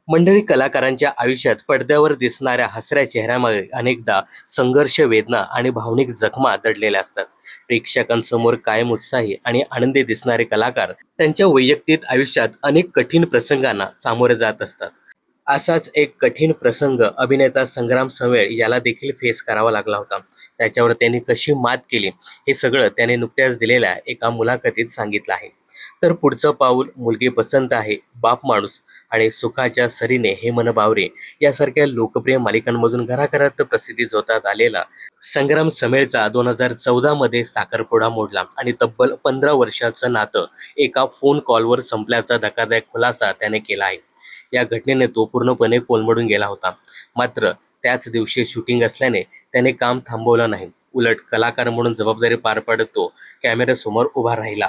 मंडळी कलाकारांच्या आयुष्यात पडद्यावर दिसणाऱ्या हसऱ्या चेहऱ्यामागे अनेकदा संघर्ष, वेदना आणि भावनिक जखमा दडलेल्या असतात. प्रेक्षकांसमोर कायम उत्साही आणि आनंदी दिसणारे कलाकार त्यांच्या वैयक्तिक आयुष्यात अनेक कठीण प्रसंगांना सामोरे जात असतात. असाच एक कठीण प्रसंग अभिनेता संग्राम समेळ याला देखील फेस करावा लागला होता. त्याच्यावर त्यांनी कशी मात केली हे सगळं त्याने नुकत्याच दिलेल्या एका मुलाखतीत सांगितलं आहे. तर पुढचं पाऊल, मुलगी पसंत आहे, बाप माणूस आणि सुखाच्या सरीने, हे मन बावरे यासारख्या लोकप्रिय मालिकांमधून घराघरात प्रसिद्धी झोतात आलेला संग्राम समेळचा 2014 मध्ये साखरपुडा मोडला आणि तब्बल 15 वर्षाचं नातं एका फोन कॉलवर संपल्याचा धक्कादायक खुलासा त्याने केला आहे. या घटनेने तो पूर्णपणे कोलमडून गेला होता. मात्र त्याच दिवशी शूटिंग असल्याने त्याने काम थांबवलं नाही. उलट कलाकार म्हणून जबाबदारी पार पाडत तो कॅमेऱ्यासमोर उभा राहिला.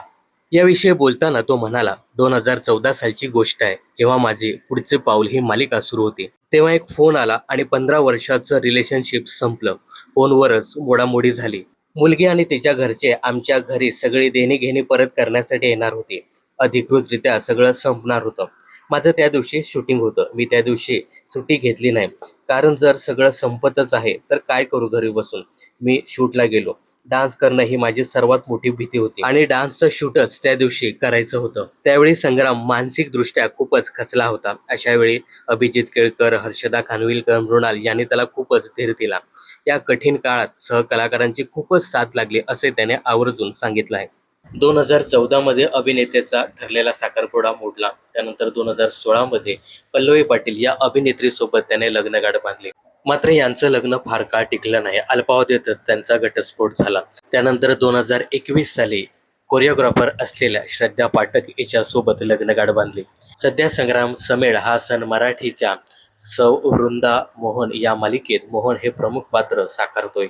याविषयी बोलताना तो म्हणाला, 2014 सालची गोष्ट आहे, जेव्हा माझे पुढचे पाऊल ही मालिका सुरू होती. तेव्हा एक फोन आला आणि 15 वर्षाचं रिलेशनशिप संपलं. फोनवरच मोडामोडी झाली. मुलगी आणि तिच्या घरचे आमच्या घरी सगळी देणी-घेणी परत करण्यासाठी येणार होती. अधिकृतरित्या सगळं संपणार होतं. माझं त्या दिवशी शूटिंग होतं. मी त्या दिवशी सुट्टी घेतली नाही. कारण जर सगळं संपतच आहे तर काय करू घरी बसून. मी शूटला गेलो. डान्स करणं ही माझी सर्वात मोठी भीती होती आणि डान्सचं शूटच त्या दिवशी करायचं होतं. त्यावेळी संग्राम मानसिकदृष्ट्या खूपच खचला होता. अशा वेळी अभिजित केळकर, हर्षदा खानविलकर, मृणाल यांनी त्याला खूपच धीर दिला. या कठीण काळात सहकलाकारांची खूपच साथ लागली असे त्याने आवर्जून सांगितलं आहे. 2014 मध्ये अभिनेत्याचा ठरलेला साखरपुडा मोडला. त्यानंतर 2016 मध्ये पल्लवी पाटील या अभिनेत्रीसोबत त्याने लग्नगाठ बांधले. मात्र यांचं लग्न फार काळ टिकलं नाही. अल्पावधीतच त्यांचा घटस्फोट झाला. त्यानंतर 2021 साली कोरिओग्राफर असलेल्या श्रद्धा पाठक हिच्यासोबत लग्नगाठ बांधले. सध्या संग्राम समेळ हा सन मराठीच्या सौ वृंदा मोहन या मालिकेत मोहन हे प्रमुख पात्र साकारतोय.